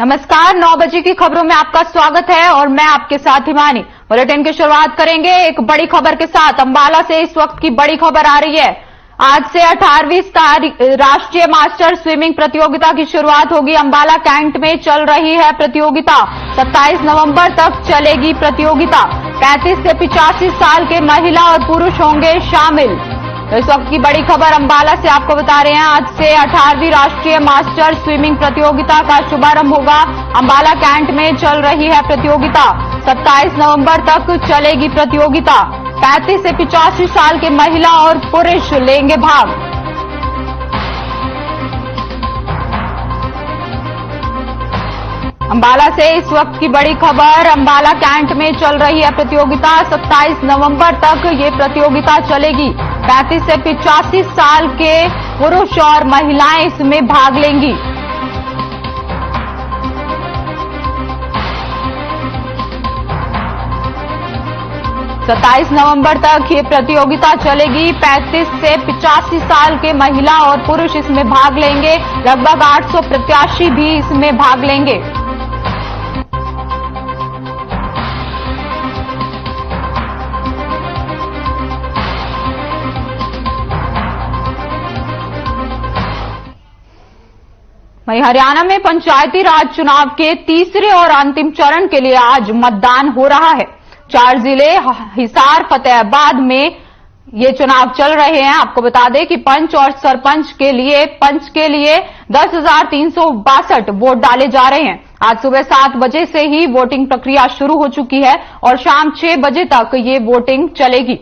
नमस्कार, 9 बजे की खबरों में आपका स्वागत है और मैं आपके साथ हिमानी। बुलेटिन की शुरुआत करेंगे एक बड़ी खबर के साथ। अंबाला से इस वक्त की बड़ी खबर आ रही है। आज से 18वीं राष्ट्रीय मास्टर स्विमिंग प्रतियोगिता की शुरुआत होगी। अंबाला कैंट में चल रही है प्रतियोगिता। 27 नवंबर तक चलेगी प्रतियोगिता। 35 से 85 साल के महिला और पुरुष होंगे शामिल। तो इस वक्त की बड़ी खबर अंबाला से आपको बता रहे हैं। आज से 18वीं राष्ट्रीय मास्टर स्विमिंग प्रतियोगिता का शुभारंभ होगा। अंबाला कैंट में चल रही है प्रतियोगिता। 27 नवंबर तक चलेगी प्रतियोगिता। 35 से 85 साल के महिला और पुरुष लेंगे भाग। अंबाला से इस वक्त की बड़ी खबर। अंबाला कैंट में चल रही है प्रतियोगिता। 27 नवंबर तक ये प्रतियोगिता चलेगी। 35 से 85 साल के पुरुष और महिलाएं इसमें भाग लेंगी। सत्ताईस नवंबर तक ये प्रतियोगिता चलेगी। 35 से 85 साल के महिला और पुरुष इसमें भाग लेंगे। लगभग 800 प्रत्याशी भी इसमें भाग लेंगे। वहीं हरियाणा में पंचायती राज चुनाव के तीसरे और अंतिम चरण के लिए आज मतदान हो रहा है। 4 जिले हिसार, फतेहाबाद में ये चुनाव चल रहे हैं। आपको बता दें कि पंच और सरपंच के लिए 10,362 वोट डाले जा रहे हैं। आज सुबह 7 बजे से ही वोटिंग प्रक्रिया शुरू हो चुकी है और शाम 6 बजे तक ये वोटिंग चलेगी।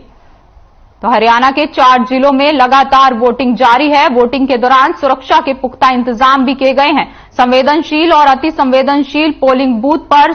तो हरियाणा के 4 जिलों में लगातार वोटिंग जारी है। वोटिंग के दौरान सुरक्षा के पुख्ता इंतजाम भी किए गए हैं। संवेदनशील और अति संवेदनशील पोलिंग बूथ पर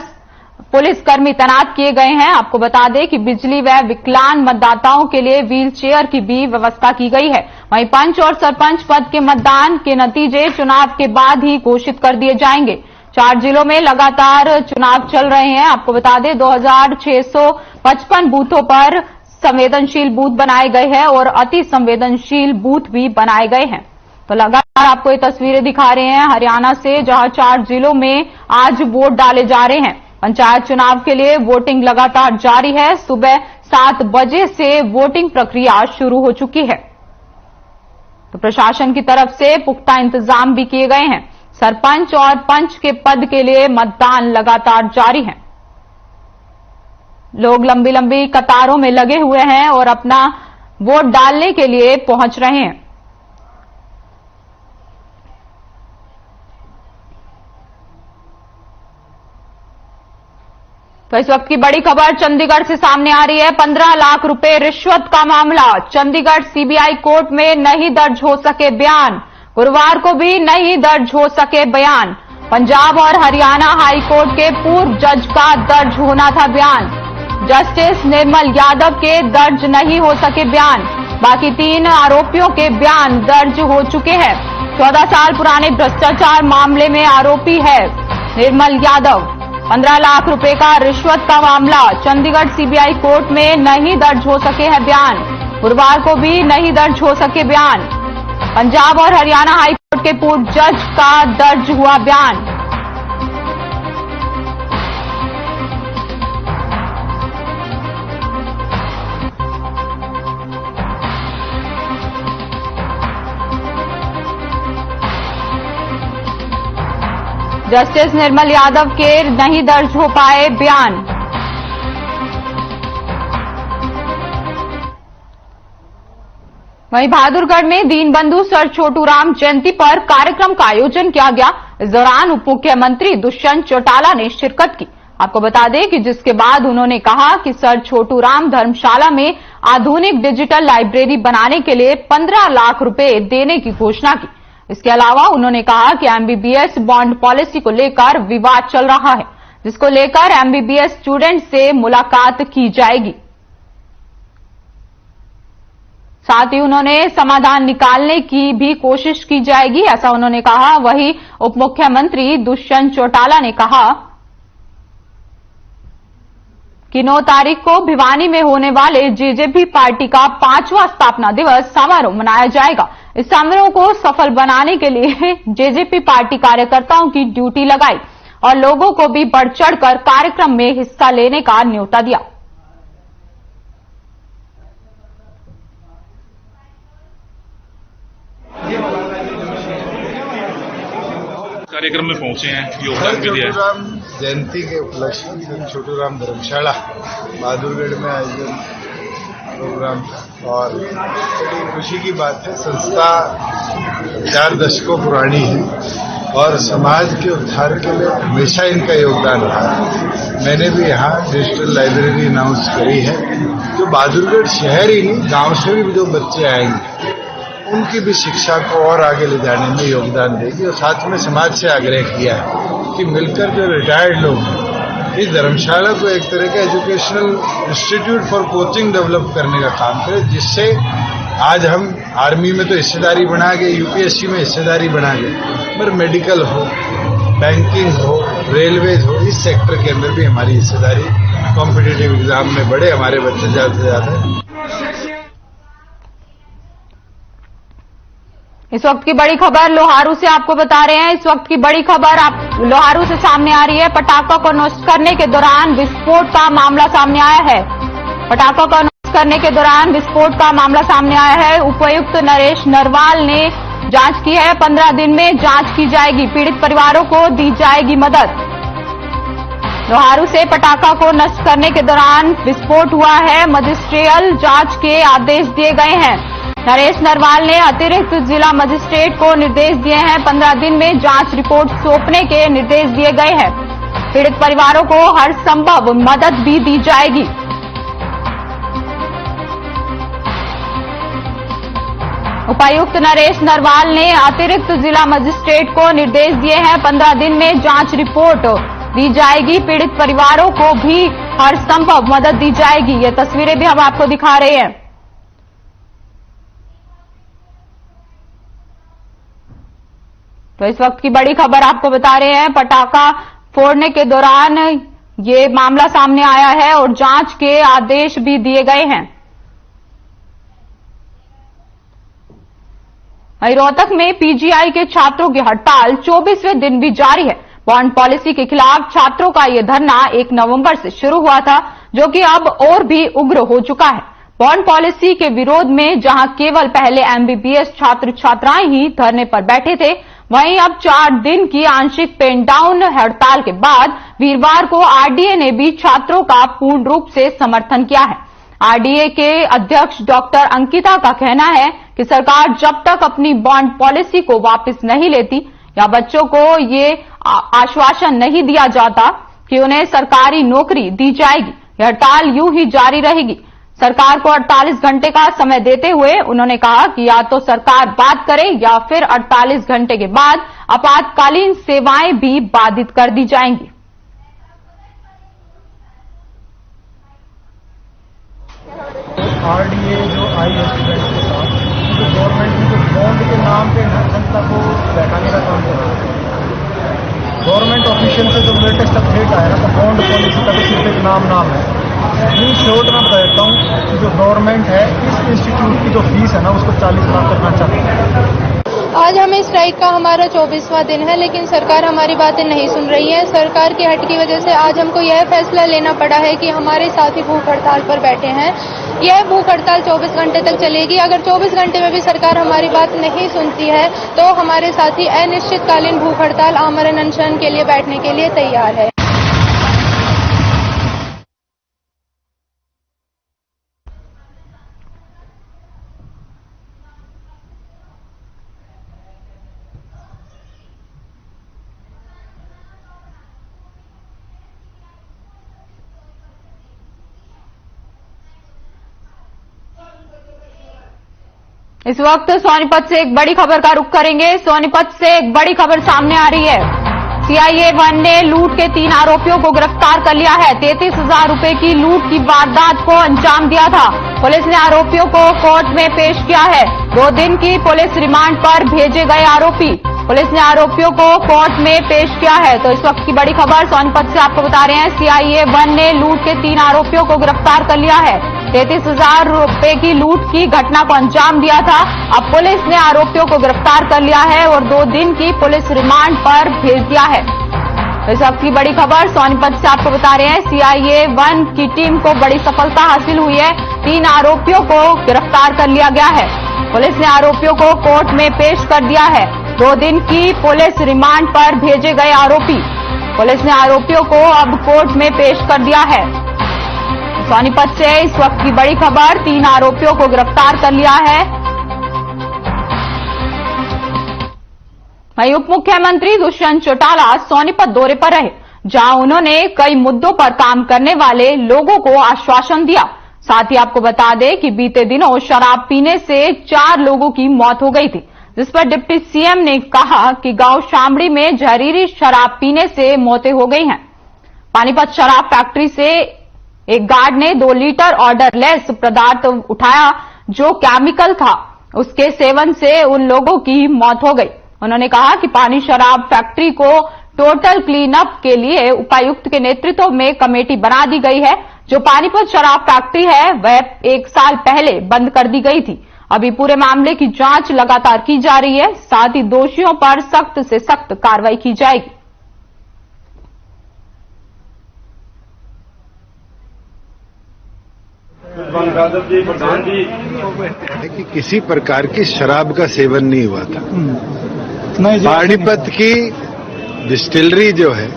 पुलिसकर्मी तैनात किए गए हैं। आपको बता दें कि बिजली व विकलांग मतदाताओं के लिए व्हील चेयर की भी व्यवस्था की गई है। वहीं पंच और सरपंच पद के मतदान के नतीजे चुनाव के बाद ही घोषित कर दिए जाएंगे। 4 जिलों में लगातार चुनाव चल रहे हैं। आपको बता दें 2655 बूथों पर संवेदनशील बूथ बनाए गए हैं और अति संवेदनशील बूथ भी बनाए गए हैं। तो लगातार आपको ये तस्वीरें दिखा रहे हैं हरियाणा से, जहां 4 जिलों में आज वोट डाले जा रहे हैं। पंचायत चुनाव के लिए वोटिंग लगातार जारी है। सुबह 7 बजे से वोटिंग प्रक्रिया शुरू हो चुकी है। तो प्रशासन की तरफ से पुख्ता इंतजाम भी किए गए हैं। सरपंच और पंच के पद के लिए मतदान लगातार जारी है। लोग लंबी लंबी कतारों में लगे हुए हैं और अपना वोट डालने के लिए पहुंच रहे हैं। तो इस वक्त की बड़ी खबर चंडीगढ़ से सामने आ रही है। 15 लाख रुपए रिश्वत का मामला। चंडीगढ़ सीबीआई कोर्ट में नहीं दर्ज हो सके बयान। गुरुवार को भी नहीं दर्ज हो सके बयान। पंजाब और हरियाणा हाई कोर्ट के पूर्व जज का दर्ज होना था बयान। जस्टिस निर्मल यादव के दर्ज नहीं हो सके बयान। बाकी 3 आरोपियों के बयान दर्ज हो चुके हैं। 14 साल पुराने भ्रष्टाचार मामले में आरोपी है निर्मल यादव। 15 लाख रुपए का रिश्वत का मामला। चंडीगढ़ सीबीआई कोर्ट में नहीं दर्ज हो सके हैं बयान। गुरुवार को भी नहीं दर्ज हो सके बयान। पंजाब और हरियाणा हाई कोर्ट के पूर्व जज का दर्ज हुआ बयान। जस्टिस निर्मल यादव के नहीं दर्ज हो पाए बयान। वहीं बहादुरगढ़ में दीनबंधु सर छोटूराम जयंती पर कार्यक्रम का आयोजन किया गया। इस दौरान उप मुख्यमंत्री दुष्यंत चौटाला ने शिरकत की। आपको बता दें कि जिसके बाद उन्होंने कहा कि सर छोटूराम धर्मशाला में आधुनिक डिजिटल लाइब्रेरी बनाने के लिए 15 लाख रुपए देने की घोषणा की। इसके अलावा उन्होंने कहा कि एमबीबीएस बॉन्ड पॉलिसी को लेकर विवाद चल रहा है, जिसको लेकर एमबीबीएस स्टूडेंट से मुलाकात की जाएगी। साथ ही उन्होंने समाधान निकालने की भी कोशिश की जाएगी, ऐसा उन्होंने कहा। वहीं उप मुख्यमंत्री दुष्यंत चौटाला ने कहा कि 9 तारीख को भिवानी में होने वाले जेजेपी पार्टी का 5वां स्थापना दिवस समारोह मनाया जाएगा। इस समारोह को सफल बनाने के लिए जेजेपी पार्टी कार्यकर्ताओं की ड्यूटी लगाई और लोगों को भी बढ़ चढ़कर कार्यक्रम में हिस्सा लेने का न्योता दिया। कार्यक्रम में पहुंचे हैं, योगदान भी दिया है। छोटूराम जयंती के उपलक्ष्य में छोटूराम धर्मशाला बहादुरगढ़ में आयोजन प्रोग्राम था और बड़ी खुशी की बात है। संस्था 4 दशकों पुरानी है और समाज के उद्धार के लिए हमेशा इनका योगदान रहा है। मैंने भी यहाँ डिजिटल लाइब्रेरी अनाउंस करी है, जो बहादुरगढ़ शहर ही नहीं गांव से भी जो बच्चे आएंगे उनकी भी शिक्षा को और आगे ले जाने में योगदान देगी। और साथ में समाज से आग्रह किया है कि मिलकर जो रिटायर्ड लोग हैं इस धर्मशाला को एक तरह का educational institute for coaching develop करने का काम करें, जिससे आज हम आर्मी में तो हिस्सेदारी बना गए, यूपीएससी में हिस्सेदारी बना गए, पर मेडिकल हो, बैंकिंग हो, रेलवेज हो, इस सेक्टर के अंदर भी हमारी हिस्सेदारी कॉम्पिटिटिव एग्जाम में बढ़े, हमारे बच्चे ज्यादा से ज्यादा। इस वक्त की बड़ी खबर लोहारू से आपको बता रहे हैं। इस वक्त की बड़ी खबर आप लोहारू से सामने आ रही है। पटाखा को नष्ट करने के दौरान विस्फोट का मामला सामने आया है। पटाखा को नष्ट करने के दौरान विस्फोट का मामला सामने आया है। उपायुक्त नरेश नरवाल ने जांच की है। 15 दिन में जांच की जाएगी। पीड़ित परिवारों को दी जाएगी मदद। लोहारू से पटाखा को नष्ट करने के दौरान विस्फोट हुआ है। मजिस्ट्रियल जांच के आदेश दिए गए हैं। नरेश नरवाल ने अतिरिक्त जिला मजिस्ट्रेट को निर्देश दिए हैं। 15 दिन में जांच रिपोर्ट सौंपने के निर्देश दिए गए हैं। पीड़ित परिवारों को हर संभव मदद भी दी जाएगी। उपायुक्त नरेश नरवाल ने अतिरिक्त जिला मजिस्ट्रेट को निर्देश दिए हैं। 15 दिन में जांच रिपोर्ट दी जाएगी। पीड़ित परिवारों को भी हर संभव मदद दी जाएगी। ये तस्वीरें भी हम आपको दिखा रहे हैं। तो इस वक्त की बड़ी खबर आपको बता रहे हैं। पटाखा फोड़ने के दौरान ये मामला सामने आया है और जांच के आदेश भी दिए गए हैं। रोहतक में पीजीआई के छात्रों की हड़ताल 24वें दिन भी जारी है। बॉन्ड पॉलिसी के खिलाफ छात्रों का यह धरना 1 नवंबर से शुरू हुआ था, जो कि अब और भी उग्र हो चुका है। बॉन्ड पॉलिसी के विरोध में जहां केवल पहले एमबीबीएस छात्र छात्राएं ही धरने पर बैठे थे, वहीं अब 4 दिन की आंशिक पेन डाउन हड़ताल के बाद वीरवार को आरडीए ने भी छात्रों का पूर्ण रूप से समर्थन किया है। आरडीए के अध्यक्ष डॉक्टर अंकिता का कहना है कि सरकार जब तक अपनी बॉन्ड पॉलिसी को वापस नहीं लेती या बच्चों को ये आश्वासन नहीं दिया जाता कि उन्हें सरकारी नौकरी दी जाएगी, यह हड़ताल यूं ही जारी रहेगी। सरकार को 48 घंटे का समय देते हुए उन्होंने कहा कि या तो सरकार बात करे या फिर 48 घंटे के बाद आपातकालीन सेवाएं भी बाधित कर दी जाएंगी। आरडीए जो आई है स्टूडेंट के साथ, जो गवर्नमेंट ने जो बॉन्ड के नाम पे जनता को बैठाने का काम कर रहा है। गवर्नमेंट ऑफिशियल से जो लेटेस्ट अपडेट आया ना, तो बॉन्ड पॉलिसी का तो सिर्फ एक नाम है। इन शॉर्ट में कहता हूँ कि जो गवर्नमेंट है इस इंस्टीट्यूट की जो फीस है ना, उसको 40 लाख करना चाहती है। आज हमें स्ट्राइक का हमारा 24वां दिन है, लेकिन सरकार हमारी बातें नहीं सुन रही है। सरकार की हट की वजह से आज हमको यह फैसला लेना पड़ा है कि हमारे साथी भूख हड़ताल पर बैठे हैं। यह भूख हड़ताल 24 घंटे तक चलेगी। अगर 24 घंटे में भी सरकार हमारी बात नहीं सुनती है तो हमारे साथी अनिश्चितकालीन भूख हड़ताल आमरण अनशन के लिए बैठने के लिए तैयार है। इस वक्त सोनीपत से एक बड़ी खबर का रुख करेंगे। सोनीपत से एक बड़ी खबर सामने आ रही है। सीआईए 1 ने लूट के 3 आरोपियों को गिरफ्तार कर लिया है। 33,000 रुपए की लूट की वारदात को अंजाम दिया था। पुलिस ने आरोपियों को कोर्ट में पेश किया है। 2 दिन की पुलिस रिमांड पर भेजे गए आरोपी, पुलिस ने आरोपियों को कोर्ट में पेश किया है। तो इस वक्त की बड़ी खबर सोनीपत से आपको बता रहे हैं। सीआईए 1 ने लूट के 3 आरोपियों को गिरफ्तार कर लिया है। 33,000 रुपए की लूट की घटना को अंजाम दिया था। अब पुलिस ने आरोपियों को गिरफ्तार कर लिया है और 2 दिन की पुलिस रिमांड पर भेज दिया है। इस वक्त की बड़ी खबर सोनीपत से आपको बता रहे हैं। CIA-1 की टीम को बड़ी सफलता हासिल हुई है। 3 आरोपियों को गिरफ्तार कर लिया गया है। पुलिस ने आरोपियों को कोर्ट में पेश कर दिया है। 2 दिन की पुलिस रिमांड पर भेजे गए आरोपी, पुलिस ने आरोपियों को अब कोर्ट में पेश कर दिया है। सोनीपत से इस वक्त की बड़ी खबर, 3 आरोपियों को गिरफ्तार कर लिया है। वहीं उप मुख्यमंत्री दुष्यंत चौटाला सोनीपत दौरे पर रहे, जहां उन्होंने कई मुद्दों पर काम करने वाले लोगों को आश्वासन दिया। साथ ही आपको बता दें कि बीते दिनों शराब पीने से 4 लोगों की मौत हो गई थी, जिस पर डिप्टी सीएम ने कहा कि गांव शामड़ी में जहरीली शराब पीने से मौतें हो गई हैं। पानीपत शराब फैक्ट्री से एक गार्ड ने 2 लीटर ऑर्डरलेस पदार्थ उठाया जो केमिकल था। उसके सेवन से उन लोगों की मौत हो गई। उन्होंने कहा कि पानी शराब फैक्ट्री को टोटल क्लीन अप के लिए उपायुक्त के नेतृत्व में कमेटी बना दी गई है। जो पानीपत शराब फैक्ट्री है वह 1 साल पहले बंद कर दी गई थी। अभी पूरे मामले की जांच लगातार की जा रही है। साथ ही दोषियों पर सख्त से सख्त कार्रवाई की जाएगी। कि किसी प्रकार की शराब का सेवन नहीं हुआ था। पानीपत की डिस्टिलरी जो है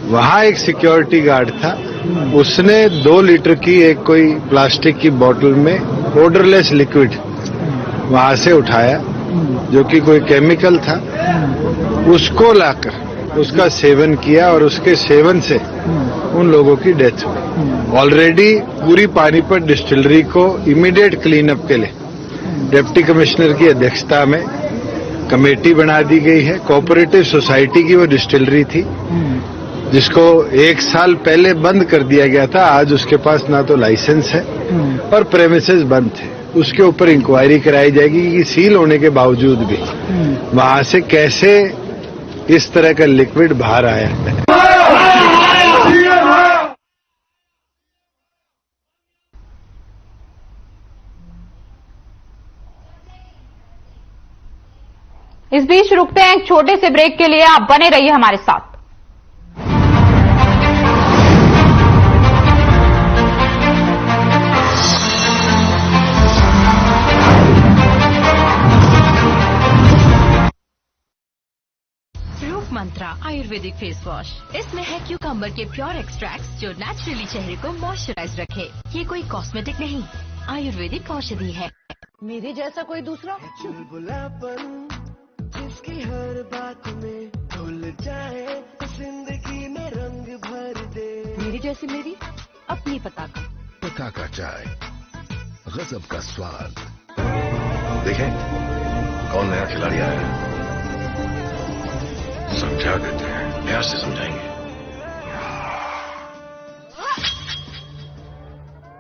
वहां एक सिक्योरिटी गार्ड था, उसने 2 लीटर की एक कोई प्लास्टिक की बोतल में ऑर्डरलेस लिक्विड वहां से उठाया जो कि कोई केमिकल था, उसको लाकर उसका सेवन किया और उसके सेवन से उन लोगों की डेथ हुई। ऑलरेडी पूरी पानीपत डिस्टिलरी को इमीडिएट क्लीन अप के लिए डिप्टी कमिश्नर की अध्यक्षता में कमेटी बना दी गई है। कोऑपरेटिव सोसाइटी की वो डिस्टिलरी थी जिसको 1 साल पहले बंद कर दिया गया था। आज उसके पास ना तो लाइसेंस है और प्रेमिसेस बंद थे। उसके ऊपर इंक्वायरी कराई जाएगी कि सील होने के बावजूद भी वहां से कैसे इस तरह का लिक्विड बाहर आया है। इस बीच रुकते हैं एक छोटे से ब्रेक के लिए। आप बने रहिए हमारे साथ। रूप मंत्रा आयुर्वेदिक फेस वॉश, इसमें है क्यूकम्बर के प्योर एक्सट्रैक्ट्स जो नेचुरली चेहरे को मॉइस्चराइज रखे। ये कोई कॉस्मेटिक नहीं, आयुर्वेदिक औषधि है। मेरे जैसा कोई दूसरा जिसकी हर बात में भूल जाए, जिंदगी में रंग भर दे। मेरी जैसी मेरी अपनी पताका चाय, गजब का स्वाद। देखें कौन नया खिलाड़ी आया है, समझा देते हैं, प्यार से समझाएंगे।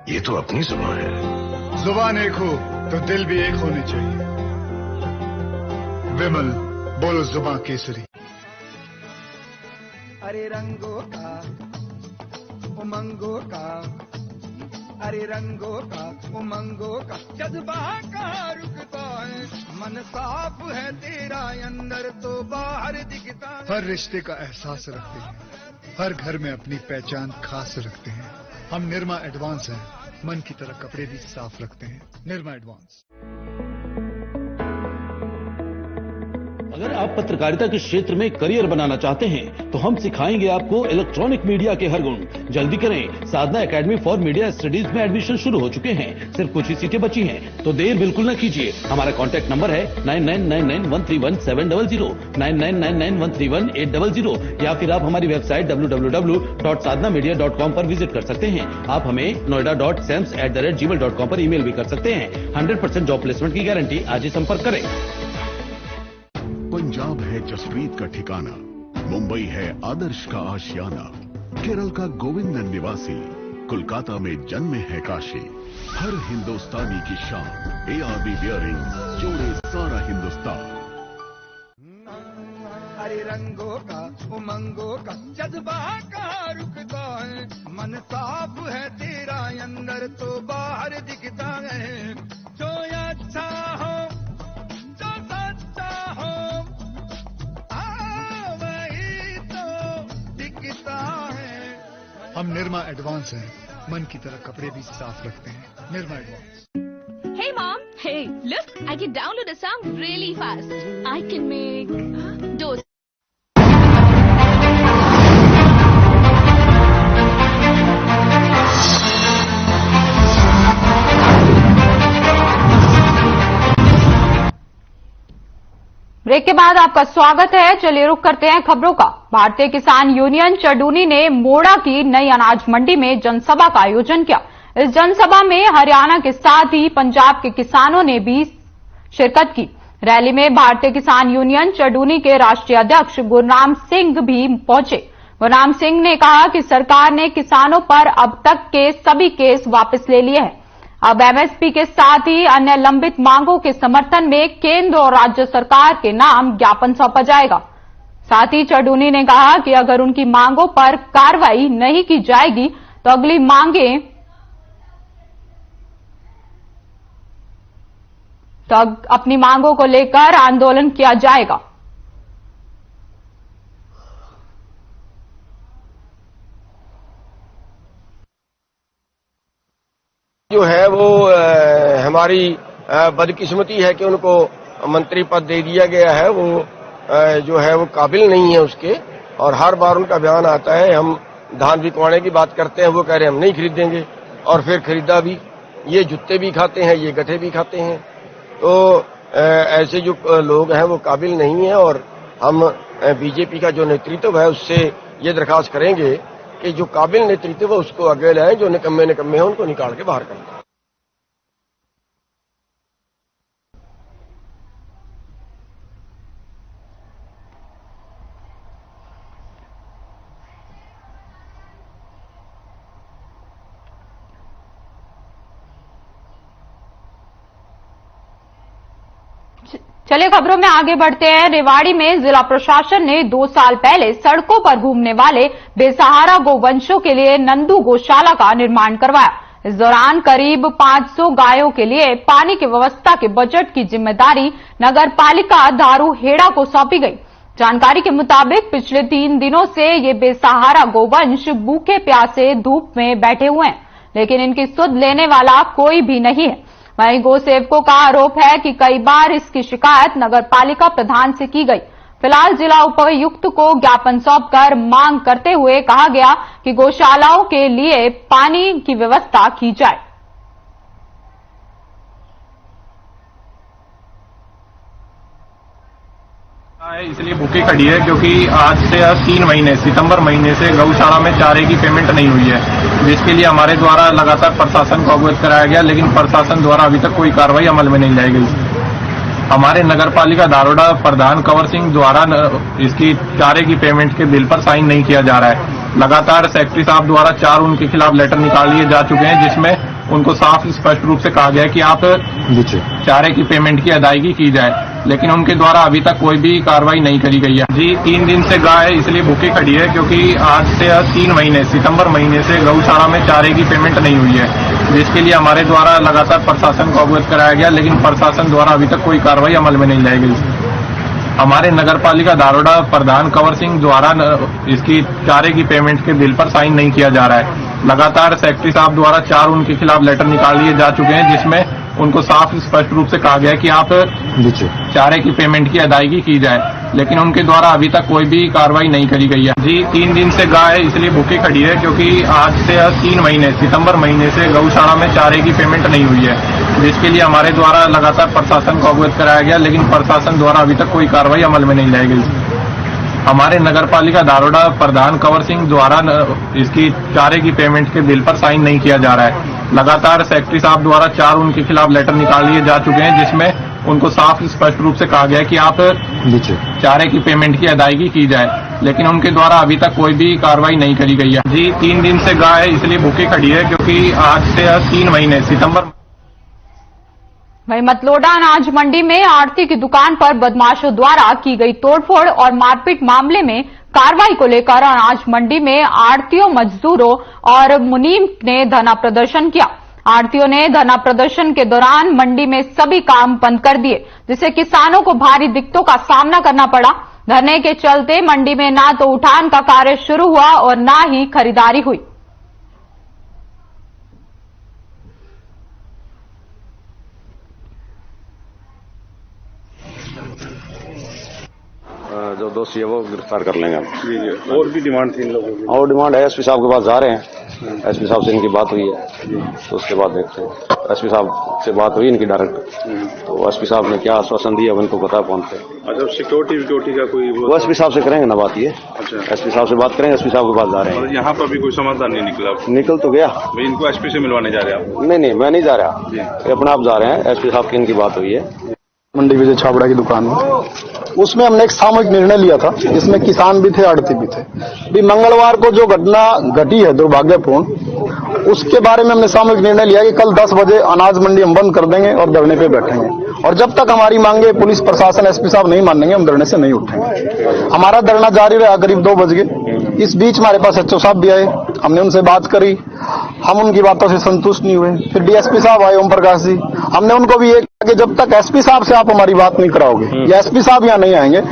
ये तो अपनी जुबान है। जुबान एक हो तो दिल भी एक होनी चाहिए। विमल बोलो जुबां केसरी। अरे रंगों का उमंगों का, अरे रंगों का उमंगों का जज्बा कहाँ रुकता है। मन साफ है तेरा अंदर तो बाहर दिखता है। हर रिश्ते का एहसास रखते हैं, हर घर में अपनी पहचान खास रखते हैं। हम निर्मा एडवांस हैं, मन की तरह कपड़े भी साफ रखते हैं। निर्मा एडवांस। अगर आप पत्रकारिता के क्षेत्र में करियर बनाना चाहते हैं तो हम सिखाएंगे आपको इलेक्ट्रॉनिक मीडिया के हर गुण। जल्दी करें, साधना एकेडमी फॉर मीडिया स्टडीज में एडमिशन शुरू हो चुके हैं। सिर्फ कुछ ही सीटें बची हैं, तो देर बिल्कुल न कीजिए। हमारा कॉन्टैक्ट नंबर है 9999131700, 9999131800, या फिर आप हमारी वेबसाइट www.sadhnamedia.com पर विजिट कर सकते हैं। आप हमें noida.sams@gmail.com पर ईमेल भी कर सकते हैं। 100% जॉब प्लेसमेंट की गारंटी। आज ही संपर्क करें। पंजाब है जसप्रीत का ठिकाना, मुंबई है आदर्श का आशियाना, केरल का गोविंदन निवासी, कोलकाता में जन्मे है काशी। हर हिंदुस्तानी की शान, ARB बियरिंग्स जोड़े सारा हिंदुस्तान। अरे रंगों का उमंगों का जज्बा कहाँ रुकता है। मन साफ है तेरा अंदर तो बाहर दिखता है। जो अच्छा हो जो सच्चा हो, वही तो हम निरमा एडवांस हैं, मन की तरह कपड़े भी साफ रखते हैं। Nirma advance. Hey mom, hey, look, I can download a song really fast. I can make dosa. Break के बाद आपका स्वागत है। चलिए रुक करते हैं खबरों का। भारतीय किसान यूनियन चडूनी ने मोड़ा की नई अनाज मंडी में जनसभा का आयोजन किया। इस जनसभा में हरियाणा के साथ ही पंजाब के किसानों ने भी शिरकत की। रैली में भारतीय किसान यूनियन चडूनी के राष्ट्रीय अध्यक्ष गुरनाम सिंह भी पहुंचे। गुरनाम सिंह ने कहा कि सरकार ने किसानों पर अब तक के सभी केस वापस ले लिए हैं। अब एमएसपी के साथ ही अन्य लंबित मांगों के समर्थन में केंद्र और राज्य सरकार के नाम ज्ञापन सौंपा जाएगा। साथ ही चडूनी ने कहा कि अगर उनकी मांगों पर कार्रवाई नहीं की जाएगी तो अगली मांगें तो अपनी मांगों को लेकर आंदोलन किया जाएगा। जो है वो हमारी बदकिस्मती है कि उनको मंत्री पद दे दिया गया है। वो जो है वो काबिल नहीं है उसके, और हर बार उनका बयान आता है हम धान बिकवाने की बात करते हैं, वो कह रहे हैं हम नहीं खरीदेंगे, और फिर खरीदा भी। ये जुत्ते भी खाते हैं, ये गठे भी खाते हैं। तो ऐसे जो लोग हैं वो काबिल नहीं है, और हम बीजेपी का जो नेतृत्व है उससे ये दरखास्त करेंगे कि जो काबिल नेतृत्व है उसको आगे लाए, जो निकम्मे हैं उनको निकाल के बाहर करें। चलिए खबरों में आगे बढ़ते हैं। रेवाड़ी में जिला प्रशासन ने 2 साल पहले सड़कों पर घूमने वाले बेसहारा गोवंशों के लिए नंदू गौशाला का निर्माण करवाया। इस दौरान करीब 500 गायों के लिए पानी की व्यवस्था के बजट की जिम्मेदारी नगर पालिका धारूहेड़ा को सौंपी गई। जानकारी के मुताबिक पिछले 3 दिनों से ये बेसहारा गोवंश भूखे प्यासे धूप में बैठे हुए हैं, लेकिन इनकी सुध लेने वाला कोई भी नहीं है। वहीं गौसेवकों का आरोप है कि कई बार इसकी शिकायत नगर पालिका प्रधान से की गई। फिलहाल जिला उपायुक्त को ज्ञापन सौंपकर मांग करते हुए कहा गया कि गौशालाओं के लिए पानी की व्यवस्था की जाए। इसलिए भूखी खड़ी है क्योंकि आज से 3 महीने सितंबर महीने से गौशाला में चारे की पेमेंट नहीं हुई है, जिसके लिए हमारे द्वारा लगातार प्रशासन को अवगत कराया गया, लेकिन प्रशासन द्वारा अभी तक कोई कार्रवाई अमल में नहीं लाई गई। हमारे नगर पालिका धारूहेड़ा प्रधान कंवर सिंह द्वारा इसकी चारे की पेमेंट के बिल पर साइन नहीं किया जा रहा है। लगातार सेक्रेटरी साहब द्वारा 4 उनके खिलाफ लेटर निकाल लिए जा चुके हैं, जिसमें उनको साफ स्पष्ट रूप से कहा गया है कि आप चारे की पेमेंट की अदायगी की जाए, लेकिन उनके द्वारा अभी तक कोई भी कार्रवाई नहीं करी गई है। जी 3 दिन से गाय इसलिए भूखी खड़ी है क्योंकि आज से 3 महीने सितंबर महीने से गौशाला में चारे की पेमेंट नहीं हुई है, जिसके लिए हमारे द्वारा लगातार प्रशासन को अवगत कराया गया, लेकिन प्रशासन द्वारा अभी तक कोई कार्रवाई अमल में नहीं लाई गई। हमारे नगर पालिका धारूहेड़ा प्रधान कंवर सिंह द्वारा इसकी चारे की पेमेंट के बिल पर साइन नहीं किया जा रहा है। लगातार सेक्रेटरी साहब द्वारा 4 उनके खिलाफ लेटर निकाल लिए जा चुके हैं, जिसमें उनको साफ स्पष्ट रूप से कहा गया है कि आप चारे की पेमेंट की अदायगी की जाए, लेकिन उनके द्वारा अभी तक कोई भी कार्रवाई नहीं करी गई है। जी 3 दिन से गाय इसलिए भूखी खड़ी है क्योंकि आज से 3 महीने सितंबर महीने से गौशाला में चारे की पेमेंट नहीं हुई है, जिसके लिए हमारे द्वारा लगातार प्रशासन को अवगत कराया गया, लेकिन प्रशासन द्वारा अभी तक कोई कार्रवाई अमल में नहीं लाई गई। हमारे नगर पालिका धारूहेड़ा प्रधान कंवर सिंह द्वारा इसकी चारे की पेमेंट के बिल पर साइन नहीं किया जा रहा है। लगातार सेक्रेटरी साहब द्वारा 4 उनके खिलाफ लेटर निकाल लिए जा चुके हैं, जिसमें उनको साफ स्पष्ट रूप से कहा गया है कि आप चारे की पेमेंट की अदायगी की जाए, लेकिन उनके द्वारा अभी तक कोई भी कार्रवाई नहीं करी गई है। जी 3 दिन से गाय इसलिए भूखी खड़ी है क्योंकि आज से 3 महीने सितंबर। वहीं मतलोडा अनाज मंडी में आड़ती की दुकान पर बदमाशों द्वारा की गई तोड़फोड़ और मारपीट मामले में कार्रवाई को लेकर अनाज मंडी में आड़तियों, मजदूरों और मुनीम ने धरना प्रदर्शन किया। आड़तियों ने धरना प्रदर्शन के दौरान मंडी में सभी काम बंद कर दिए, जिससे किसानों को भारी दिक्कतों का सामना करना पड़ा। धरने के चलते मंडी में ना तो उठान का कार्य शुरू हुआ और ना ही खरीदारी हुई। दोषी है वो गिरफ्तार कर लेंगे हम। और भी डिमांड थी इन लोगों की? और डिमांड है, एसपी साहब के पास जा रहे हैं, एसपी साहब से इनकी बात हुई है तो उसके बाद देखते हैं। एसपी साहब से बात हुई इनकी डायरेक्ट, तो एसपी साहब ने क्या आश्वासन दिया उनको पता पहुंचते। अच्छा, सिक्योरिटी का कोई वो एसपी साहब से करेंगे ना बात ये। अच्छा, एसपी साहब से बात करेंगे, एसपी साहब के पास जा रहे हैं। यहाँ पर भी कोई समाधान नहीं निकला? निकल तो गया। भाई इनको एसपी से मिलवाने जा रहे हैं आप? नहीं, मैं नहीं जा रहा, ये अपने आप जा रहे हैं। एसपी साहब की इनकी बात हुई है। मंडी विजय छाबड़ा की दुकान में, उसमें हमने एक सामूहिक निर्णय लिया था जिसमें किसान भी थे, आड़ती भी थे। अभी मंगलवार को जो घटना घटी है दुर्भाग्यपूर्ण, उसके बारे में हमने सामूहिक निर्णय लिया कि कल 10 बजे अनाज मंडी हम बंद कर देंगे और धरने पे बैठेंगे, और जब तक हमारी मांगे पुलिस प्रशासन एसपी साहब नहीं मानेंगे हम धरने से नहीं उठेंगे। हमारा धरना जारी रहा करीब 2 बज गए। इस बीच हमारे पास एचओ साहब भी आए, हमने उनसे बात करी, हम उनकी बातों से संतुष्ट नहीं हुए। फिर डीएसपी साहब आए, ओम प्रकाश जी, हमने उनको भी ये कहा कि जब तक एसपी साहब से आप हमारी बात नहीं कराओगे या एसपी साहब यहाँ नहीं आएंगे।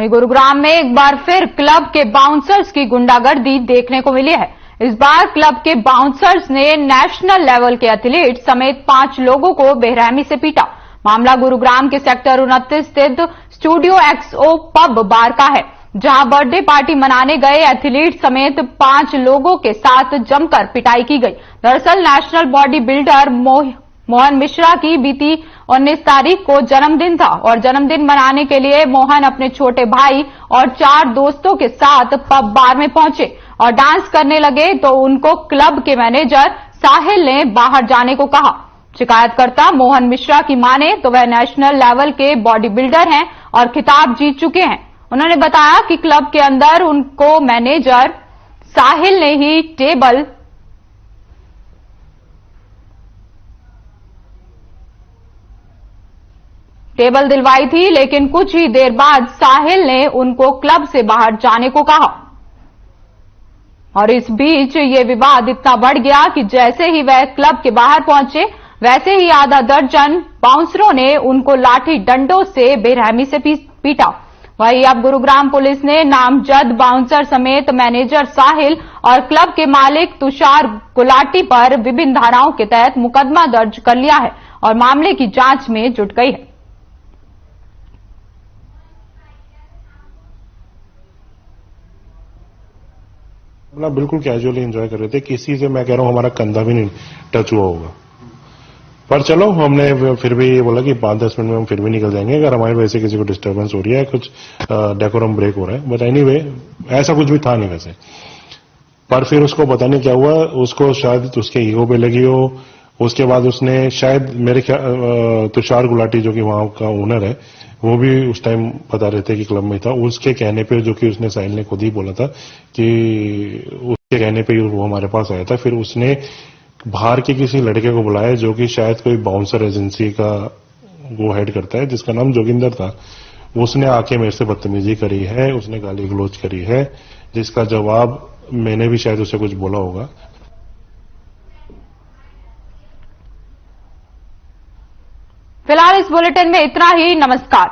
गुरुग्राम में एक बार फिर क्लब के बाउंसर्स की गुंडागर्दी देखने को मिली है। इस बार क्लब के बाउंसर्स ने नेशनल लेवल के एथलीट समेत 5 लोगों को बेरहमी से पीटा। मामला गुरुग्राम के सेक्टर 29 स्थित स्टूडियो एक्सओ पब बार का है, जहां बर्थडे पार्टी मनाने गए एथलीट समेत 5 लोगों के साथ जमकर पिटाई की गई। दरअसल national body builder Mohan Mishra की बीती 19 तारीख को जन्मदिन था और जन्मदिन मनाने के लिए मोहन अपने छोटे भाई और 4 दोस्तों के साथ पब बार में पहुंचे और डांस करने लगे तो उनको क्लब के मैनेजर साहिल ने बाहर जाने को कहा। शिकायतकर्ता मोहन मिश्रा की माने तो वह नेशनल लेवल के बॉडी बिल्डर हैं और खिताब जीत चुके हैं। उन्होंने बताया कि क्लब के अंदर उनको मैनेजर साहिल ने ही टेबल दिलवाई थी, लेकिन कुछ ही देर बाद साहिल ने उनको क्लब से बाहर जाने को कहा और इस बीच ये विवाद इतना बढ़ गया कि जैसे ही वह क्लब के बाहर पहुंचे वैसे ही आधा दर्जन बाउंसरों ने उनको लाठी डंडों से बेरहमी से पीटा। वहीं अब गुरुग्राम पुलिस ने नामजद बाउंसर समेत मैनेजर साहिल और क्लब के मालिक तुषार गुलाटी पर विभिन्न धाराओं के तहत मुकदमा दर्ज कर लिया है और मामले की जांच में जुट गई है। बिल्कुल कैजुअली एंजॉय कर रहे थे, किसी से मैं कह रहा हूं हमारा कंधा भी नहीं टच हुआ होगा, पर चलो हमने फिर भी बोला कि 5-10 मिनट में हम फिर भी निकल जाएंगे अगर हमारे वैसे किसी को डिस्टर्बेंस हो रही है, कुछ डेकोरम ब्रेक हो रहा है। बट एनीवे ऐसा कुछ भी था नहीं वैसे। पर फिर उसको पता नहीं क्या हुआ, उसको शायद उसके ईगो पे लगी हो। उसके बाद उसने शायद मेरे तुषार गुलाटी जो कि वहां का ओनर है वो भी उस टाइम बता रहे थे कि क्लब में था, उसके कहने पे जो कि उसने साहिल ने खुद ही बोला था कि उसके कहने पे वो हमारे पास आया था। फिर उसने बाहर के किसी लड़के को बुलाया जो कि शायद कोई बाउंसर एजेंसी का वो हेड करता है जिसका नाम जोगिंदर था। उसने आके मेरे से बदतमीजी करी है, उसने गाली गलौज करी है, जिसका जवाब मैंने भी शायद उसे कुछ बोला होगा। फिलहाल इस बुलेटिन में इतना ही। नमस्कार।